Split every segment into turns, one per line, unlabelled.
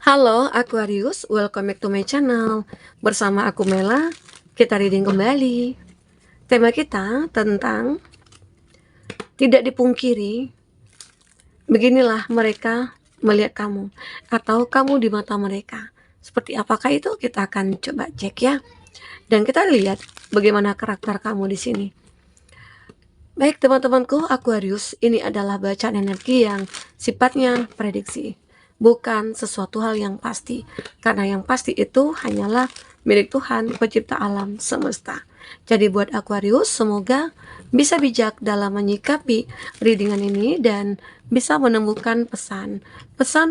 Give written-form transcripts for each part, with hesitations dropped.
Halo Aquarius, welcome back to my channel. Bersama aku Mela, kita reading kembali. Tema kita tentang tidak dipungkiri, beginilah mereka melihat kamu atau kamu di mata mereka. Seperti apakah itu? Kita akan coba cek ya. Dan kita lihat bagaimana karakter kamu di sini. Baik teman-temanku Aquarius, ini adalah bacaan energi yang sifatnya prediksi, bukan sesuatu hal yang pasti, karena yang pasti itu hanyalah milik Tuhan pencipta alam semesta. Jadi buat Aquarius, semoga bisa bijak dalam menyikapi readingan ini dan bisa menemukan pesan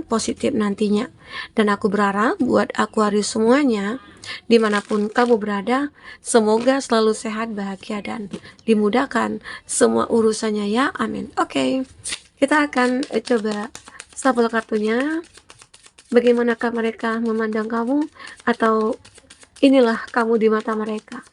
positif nantinya. Dan aku berharap buat Aquarius semuanya, dimanapun kamu berada, semoga selalu sehat, bahagia, dan dimudahkan semua urusannya ya, amin. Oke, kita akan coba shuffle kartunya. Bagaimanakah mereka memandang kamu, atau inilah kamu di mata mereka.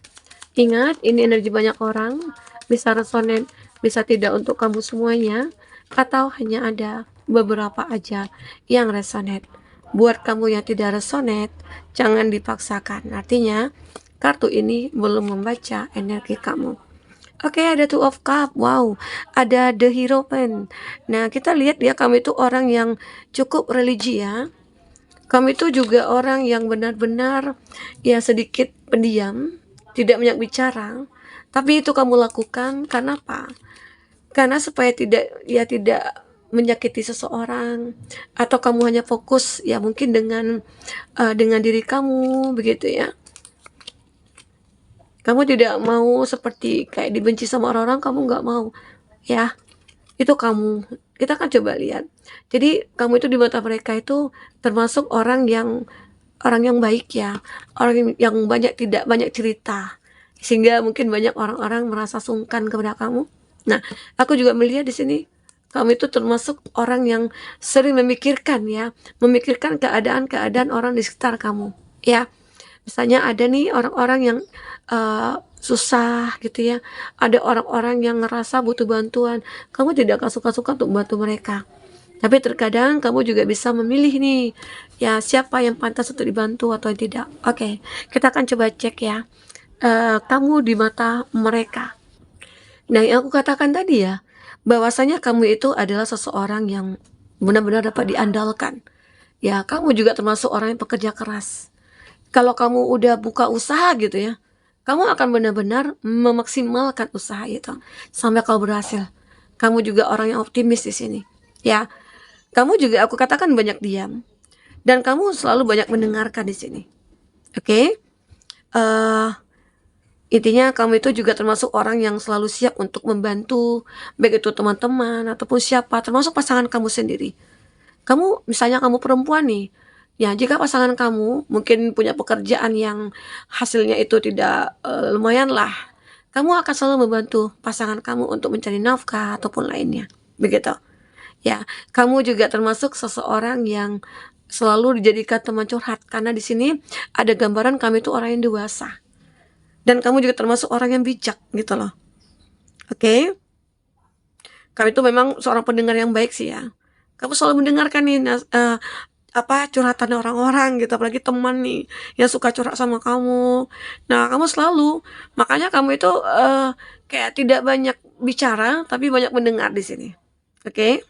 Ingat, ini energi banyak orang, bisa resonate, bisa tidak untuk kamu semuanya, atau hanya ada beberapa aja yang resonate. Buat kamu yang tidak resonate, jangan dipaksakan. Artinya, kartu ini belum membaca energi kamu. Oke, ada Two of Cup. Wow, ada The Hierophant. Nah, kita lihat ya, kamu itu orang yang cukup religi ya. Kamu itu juga orang yang benar-benar ya sedikit pendiam, tidak banyak bicara, tapi itu kamu lakukan karena apa? Karena supaya tidak menyakiti seseorang, atau kamu hanya fokus ya mungkin dengan diri kamu begitu ya. Kamu tidak mau seperti kayak dibenci sama orang-orang, kamu nggak mau ya. Itu kamu. Kita akan coba lihat. Jadi kamu itu di mata mereka itu termasuk orang yang baik ya, orang yang tidak banyak cerita, sehingga mungkin banyak orang-orang merasa sungkan kepada kamu. Nah, aku juga melihat di sini kamu itu termasuk orang yang sering memikirkan keadaan-keadaan orang di sekitar kamu, ya. Misalnya ada nih orang-orang yang susah gitu ya, ada orang-orang yang ngerasa butuh bantuan, kamu tidak akan suka-suka untuk bantu mereka. Tapi terkadang kamu juga bisa memilih nih, ya siapa yang pantas untuk dibantu atau tidak. Oke, kita akan coba cek ya, kamu di mata mereka. Nah, yang aku katakan tadi ya, bahwasanya kamu itu adalah seseorang yang benar-benar dapat diandalkan. Ya, kamu juga termasuk orang yang pekerja keras. Kalau kamu udah buka usaha gitu ya, kamu akan benar-benar memaksimalkan usaha itu sampai kau berhasil. Kamu juga orang yang optimis di sini. Ya, kamu juga aku katakan banyak diam, dan kamu selalu banyak mendengarkan di sini. Oke? Eh, Intinya kamu itu juga termasuk orang yang selalu siap untuk membantu, baik itu teman-teman ataupun siapa, termasuk pasangan kamu sendiri. Kamu misalnya kamu perempuan nih, ya jika pasangan kamu mungkin punya pekerjaan yang hasilnya itu tidak lumayan lah, kamu akan selalu membantu pasangan kamu untuk mencari nafkah ataupun lainnya, begitu. Ya, kamu juga termasuk seseorang yang selalu dijadikan teman curhat, karena di sini ada gambaran kamu itu orang yang dewasa, dan kamu juga termasuk orang yang bijak gitu loh. Oke, kamu itu memang seorang pendengar yang baik sih ya. Kamu selalu mendengarkan nih curhatan orang-orang gitu, apalagi teman nih yang suka curhat sama kamu. Nah, kamu selalu, makanya kamu itu kayak tidak banyak bicara tapi banyak mendengar di sini. Oke.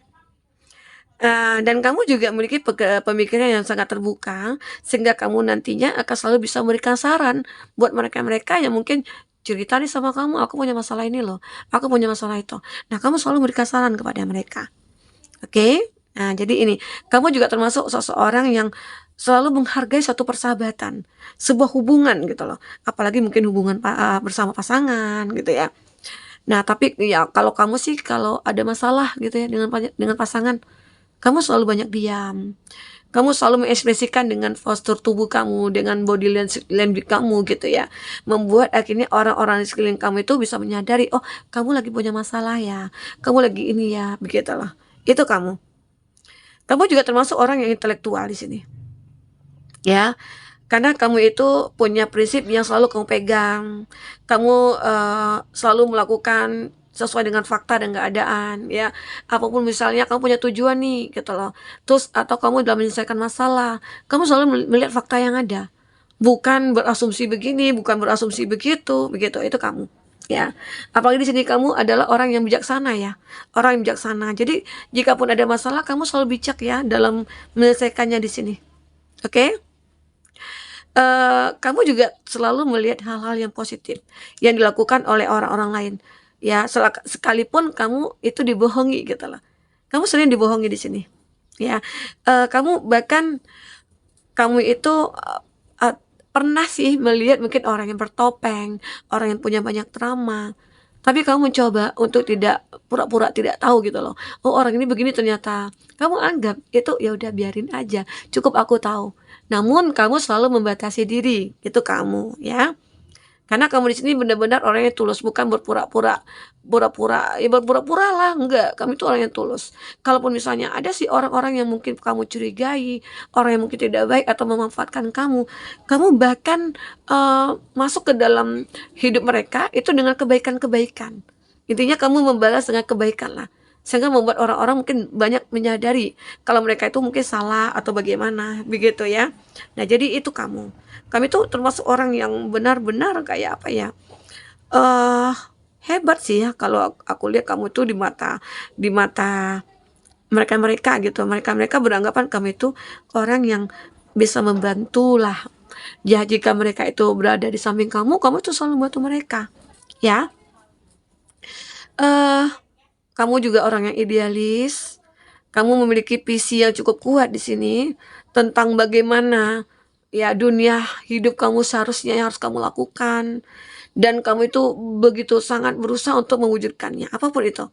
Dan kamu juga memiliki pemikiran yang sangat terbuka, sehingga kamu nantinya akan selalu bisa memberikan saran buat mereka-mereka yang mungkin cerita nih sama kamu, aku punya masalah ini loh, aku punya masalah itu. Nah, kamu selalu memberikan saran kepada mereka. Oke? Nah, jadi ini, kamu juga termasuk seseorang yang selalu menghargai suatu persahabatan, sebuah hubungan gitu loh. Apalagi mungkin hubungan bersama pasangan gitu ya. Nah, tapi ya kalau kamu sih kalau ada masalah gitu ya dengan pasangan, kamu selalu banyak diam. Kamu selalu mengekspresikan dengan postur tubuh kamu, dengan body language kamu gitu ya. Membuat akhirnya orang-orang di sekeliling kamu itu bisa menyadari, oh kamu lagi punya masalah ya, kamu lagi ini ya, begitulah. Itu kamu. Kamu juga termasuk orang yang intelektual di sini, ya. Karena kamu itu punya prinsip yang selalu kamu pegang. Kamu selalu melakukan sesuai dengan fakta dan keadaan ya. Apapun misalnya kamu punya tujuan nih gitu loh. Terus atau kamu dalam menyelesaikan masalah, kamu selalu melihat fakta yang ada. Bukan berasumsi begini, bukan berasumsi begitu, begitu. Itu kamu ya. Apalagi di sini kamu adalah orang yang bijaksana ya. Orang yang bijaksana. Jadi jika pun ada masalah kamu selalu bijak ya dalam menyelesaikannya di sini. Oke? Kamu juga selalu melihat hal-hal yang positif yang dilakukan oleh orang-orang lain. Ya, sekalipun kamu itu dibohongi gitu loh. Kamu sering dibohongi di sini. Ya, kamu bahkan kamu itu pernah sih melihat mungkin orang yang bertopeng, orang yang punya banyak drama. Tapi kamu mencoba untuk tidak pura-pura tidak tahu gitu loh. Oh, orang ini begini ternyata. Kamu anggap itu ya udah biarin aja, cukup aku tahu. Namun kamu selalu membatasi diri, itu kamu ya. Karena kamu di sini benar-benar orangnya tulus, bukan berpura-pura. Pura-pura, ya berpura-pura lah, enggak. Kamu itu orang yang tulus. Kalaupun misalnya ada sih orang-orang yang mungkin kamu curigai, orang yang mungkin tidak baik atau memanfaatkan kamu bahkan masuk ke dalam hidup mereka itu dengan kebaikan-kebaikan. Intinya kamu membalas dengan kebaikan lah. Sehingga membuat orang-orang mungkin banyak menyadari kalau mereka itu mungkin salah atau bagaimana, begitu ya. Nah, jadi itu kamu. Kami tuh termasuk orang yang benar-benar kayak apa ya, eh hebat sih ya kalau aku lihat kamu tuh di mata mereka-mereka gitu. Mereka-mereka beranggapan kami itu orang yang bisa membantu lah. Ya, jika mereka itu berada di samping kamu tuh selalu membantu mereka. Ya, eh kamu juga orang yang idealis. Kamu memiliki visi yang cukup kuat di sini tentang bagaimana ya dunia hidup kamu seharusnya yang harus kamu lakukan, dan kamu itu begitu sangat berusaha untuk mewujudkannya, apapun itu.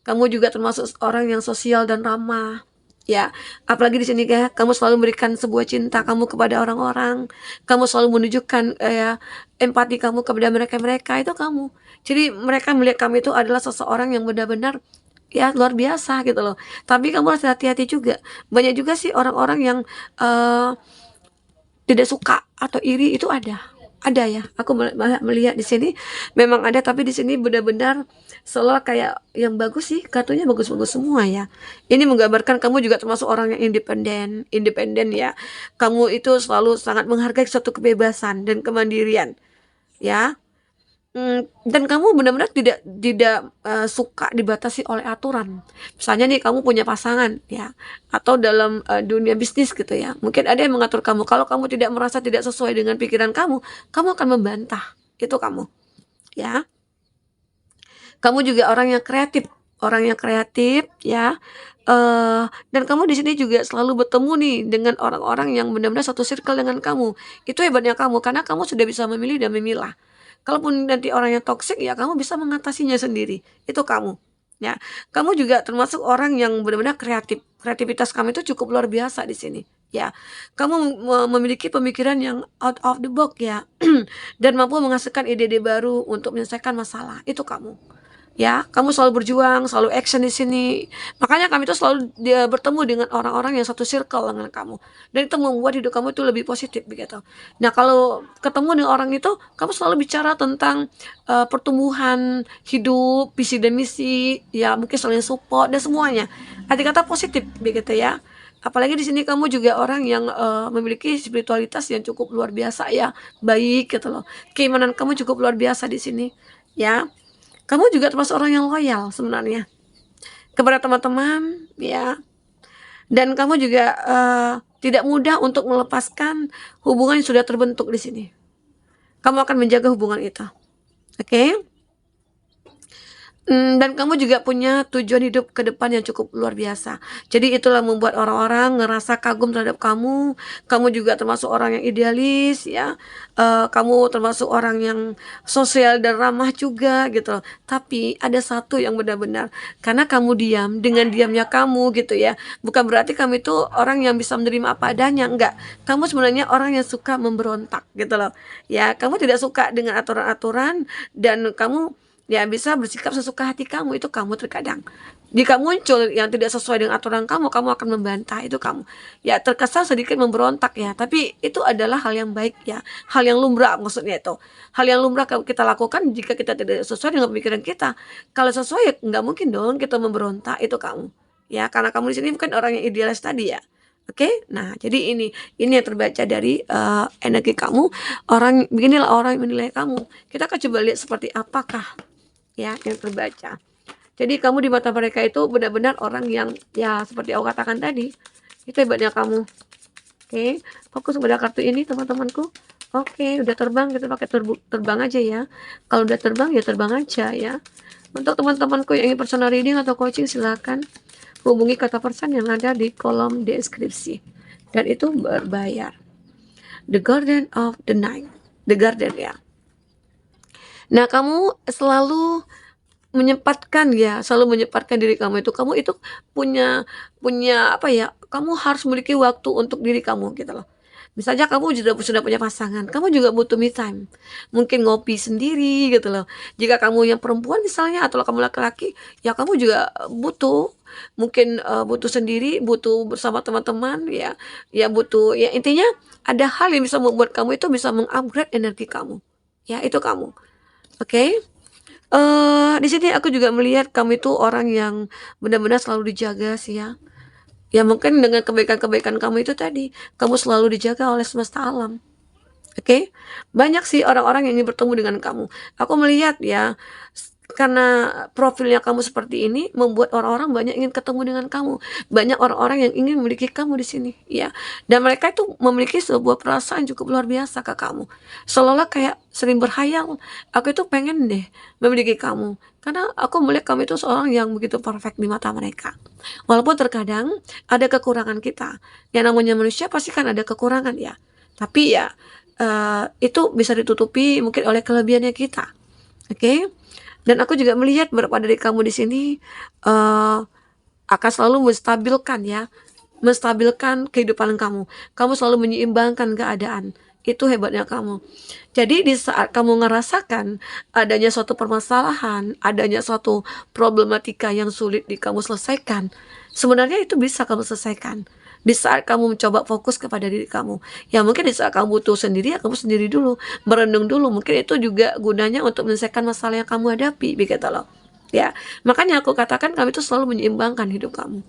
Kamu juga termasuk orang yang sosial dan ramah. Ya, apalagi di sini kayak kamu selalu memberikan sebuah cinta kamu kepada orang-orang. Kamu selalu menunjukkan ya empati kamu kepada mereka-mereka, itu kamu. Jadi mereka melihat kamu itu adalah seseorang yang benar-benar ya luar biasa gitu loh. Tapi kamu harus hati-hati juga. Banyak juga sih orang-orang yang eh, tidak suka atau iri, itu ada ya. Aku melihat di sini memang ada, tapi di sini benar-benar selalu kayak yang bagus sih, kartunya bagus-bagus semua ya. Ini menggambarkan kamu juga termasuk orang yang independen ya. Kamu itu selalu sangat menghargai suatu kebebasan dan kemandirian ya. Dan kamu benar-benar tidak suka dibatasi oleh aturan. Misalnya nih kamu punya pasangan ya, atau dalam dunia bisnis gitu ya. Mungkin ada yang mengatur kamu. Kalau kamu tidak merasa tidak sesuai dengan pikiran kamu akan membantah. Itu kamu ya. Kamu juga orang yang kreatif ya. Dan kamu di sini juga selalu bertemu nih dengan orang-orang yang benar-benar satu circle dengan kamu. Itu hebatnya kamu karena kamu sudah bisa memilih dan memilah. Kalaupun nanti orang yang toksik ya kamu bisa mengatasinya sendiri. Itu kamu. Ya, kamu juga termasuk orang yang benar-benar kreatif. Kreativitas kamu itu cukup luar biasa di sini. Ya, kamu memiliki pemikiran yang out of the box ya, dan mampu menghasilkan ide-ide baru untuk menyelesaikan masalah. Itu kamu. Ya, kamu selalu berjuang, selalu action di sini. Makanya kami itu selalu bertemu dengan orang-orang yang satu circle dengan kamu. Dan itu membuat hidup kamu itu lebih positif begitu. Nah, kalau ketemu dengan orang itu, kamu selalu bicara tentang pertumbuhan hidup, visi dan misi, ya mungkin saling support dan semuanya. Arti kata positif begitu ya. Apalagi di sini kamu juga orang yang memiliki spiritualitas yang cukup luar biasa ya, baik gitu loh. Keimanan kamu cukup luar biasa di sini, ya. Kamu juga termasuk orang yang loyal sebenarnya kepada teman-teman ya, dan kamu juga tidak mudah untuk melepaskan hubungan yang sudah terbentuk di sini. Kamu akan menjaga hubungan itu. Oke? Dan kamu juga punya tujuan hidup ke depan yang cukup luar biasa. Jadi itulah membuat orang-orang ngerasa kagum terhadap kamu. Kamu juga termasuk orang yang idealis ya. Kamu termasuk orang yang sosial dan ramah juga gitu. Tapi ada satu yang benar-benar, karena kamu diam, dengan diamnya kamu gitu ya. Bukan berarti kamu itu orang yang bisa menerima apa adanya, enggak. Kamu sebenarnya orang yang suka memberontak gitu loh. Ya, kamu tidak suka dengan aturan-aturan, dan kamu Ya bisa bersikap sesuka hati kamu, itu kamu terkadang. Jika muncul yang tidak sesuai dengan aturan kamu, kamu akan membantah, itu kamu. Ya terkesan sedikit memberontak ya, tapi itu adalah hal yang baik ya, hal yang lumrah maksudnya itu. Hal yang lumrah kalau kita lakukan jika kita tidak sesuai dengan pemikiran kita. Kalau sesuai ya nggak mungkin dong kita memberontak, itu kamu. Ya karena kamu di sini bukan orang yang idealis tadi ya. Oke, nah jadi ini yang terbaca dari energi kamu. Orang beginilah orang yang menilai kamu. Kita akan coba lihat seperti apakah ya yang terbaca. Jadi kamu di mata mereka itu benar-benar orang yang ya seperti aku katakan tadi, itu hebatnya kamu. Oke, fokus pada kartu ini teman-temanku. Oke, udah terbang kita pakai terbang aja ya. Kalau udah terbang ya terbang aja ya. Untuk teman-temanku yang ingin personal reading atau coaching silakan hubungi kata person yang ada di kolom deskripsi. Dan itu berbayar. The Garden of the Night. The Garden ya. Nah, kamu selalu selalu menyempatkan diri kamu itu punya punya apa ya, kamu harus memiliki waktu untuk diri kamu gitu loh. Misalnya kamu sudah punya pasangan, kamu juga butuh me time. Mungkin ngopi sendiri gitu loh. Jika kamu yang perempuan misalnya atau kamu laki-laki, ya kamu juga butuh mungkin, butuh sendiri, butuh bersama teman-teman ya, ya butuh ya intinya ada hal yang bisa membuat kamu itu bisa mengupgrade energi kamu. Ya itu kamu, oke? Di sini aku juga melihat kamu itu orang yang benar-benar selalu dijaga sih ya. Ya mungkin dengan kebaikan-kebaikan kamu itu tadi, kamu selalu dijaga oleh semesta alam. Oke? Banyak sih orang-orang yang ingin bertemu dengan kamu. Aku melihat ya, karena profilnya kamu seperti ini membuat orang-orang banyak ingin ketemu dengan kamu. Banyak orang-orang yang ingin memiliki kamu di sini, ya. Dan mereka itu memiliki sebuah perasaan cukup luar biasa ke kamu. Seolah-olah kayak sering berhayal, aku itu pengen deh memiliki kamu. Karena aku melihat kamu itu seorang yang begitu perfect di mata mereka. Walaupun terkadang ada kekurangan kita. Yang namanya manusia pasti kan ada kekurangan ya. Tapi ya itu bisa ditutupi mungkin oleh kelebihannya kita. Oke? Dan aku juga melihat beberapa dari kamu di sini akan selalu menstabilkan kehidupan kamu. Kamu selalu menyeimbangkan keadaan. Itu hebatnya kamu. Jadi di saat kamu ngerasakan adanya suatu permasalahan, adanya suatu problematika yang sulit di kamu selesaikan, sebenarnya itu bisa kamu selesaikan. Di saat kamu mencoba fokus kepada diri kamu. Ya mungkin di saat kamu butuh sendiri, ya kamu sendiri dulu. Merenung dulu. Mungkin itu juga gunanya untuk menyelesaikan masalah yang kamu hadapi. Begitu loh. Ya, makanya aku katakan kamu itu selalu menyeimbangkan hidup kamu.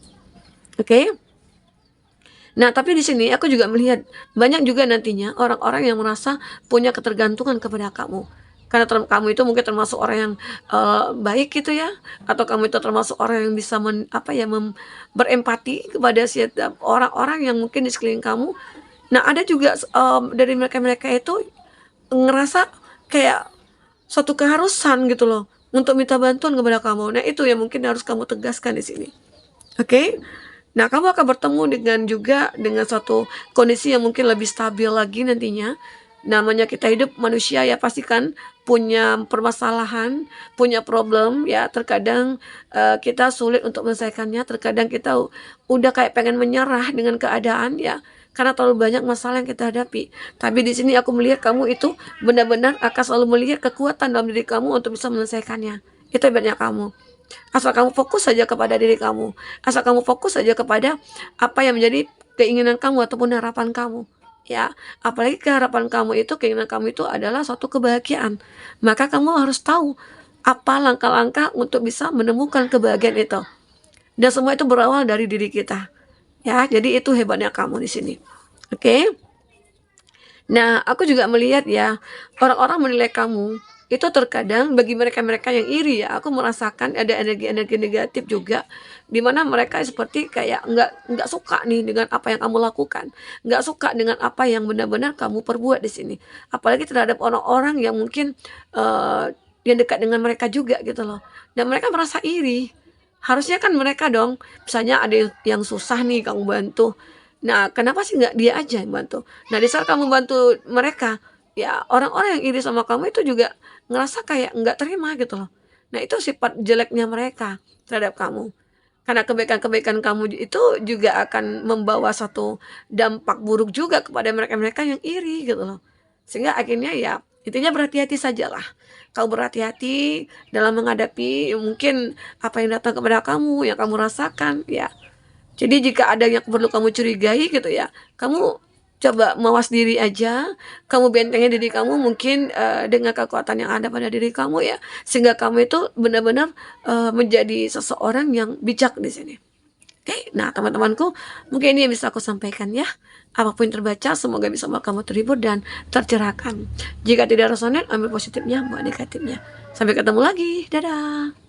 Oke? Nah, tapi di sini aku juga melihat banyak juga nantinya orang-orang yang merasa punya ketergantungan kepada kamu. Karena kamu itu mungkin termasuk orang yang baik gitu ya, atau kamu itu termasuk orang yang bisa berempati kepada setiap orang-orang yang mungkin di sekeliling kamu. Nah, ada juga dari mereka-mereka itu ngerasa kayak suatu keharusan gitu loh untuk minta bantuan kepada kamu. Nah, itu yang mungkin harus kamu tegaskan di sini. Oke? Nah, kamu akan bertemu dengan suatu kondisi yang mungkin lebih stabil lagi nantinya. Namanya kita hidup manusia ya pasti kan punya permasalahan, punya problem ya. Terkadang kita sulit untuk menyelesaikannya. Terkadang kita udah kayak pengen menyerah dengan keadaan ya. Karena terlalu banyak masalah yang kita hadapi. Tapi di sini aku melihat kamu itu benar-benar akan selalu melihat kekuatan dalam diri kamu untuk bisa menyelesaikannya. Itu hebatnya kamu. Asal kamu fokus saja kepada diri kamu. Asal kamu fokus saja kepada apa yang menjadi keinginan kamu ataupun harapan kamu. Ya, apalagi keharapan kamu itu, keinginan kamu itu adalah suatu kebahagiaan. Maka kamu harus tahu apa langkah-langkah untuk bisa menemukan kebahagiaan itu. Dan semua itu berawal dari diri kita. Ya, jadi itu hebatnya kamu di sini. Oke? Nah, aku juga melihat ya, orang-orang menilai kamu itu terkadang bagi mereka-mereka yang iri ya, aku merasakan ada energi-energi negatif juga, di mana mereka seperti kayak nggak suka nih dengan apa yang kamu lakukan, nggak suka dengan apa yang benar-benar kamu perbuat di sini. Apalagi terhadap orang-orang yang mungkin yang dekat dengan mereka juga gitu loh. Dan mereka merasa iri. Harusnya kan mereka dong, misalnya ada yang susah nih kamu bantu. Nah, kenapa sih nggak dia aja yang bantu? Nah, di saat kamu bantu mereka, ya orang-orang yang iri sama kamu itu juga ngerasa kayak nggak terima gitu loh. Nah, itu sifat jeleknya mereka terhadap kamu. Karena kebaikan-kebaikan kamu itu juga akan membawa satu dampak buruk juga kepada mereka-mereka yang iri gitu loh. Sehingga akhirnya ya Intinya berhati-hati sajalah. Kau berhati-hati dalam menghadapi mungkin apa yang datang kepada kamu, yang kamu rasakan, ya. Jadi jika ada yang perlu kamu curigai gitu ya, kamu coba mawas diri aja, kamu bentengin diri kamu mungkin, dengan kekuatan yang ada pada diri kamu ya, sehingga kamu itu benar-benar, menjadi seseorang yang bijak di sini. Oke, nah teman-temanku, mungkin ini yang bisa aku sampaikan ya. Apapun yang terbaca, semoga bisa membuat kamu terhibur dan tercerahkan. Jika tidak resonate, ambil positifnya, buang negatifnya. Sampai ketemu lagi, dadah.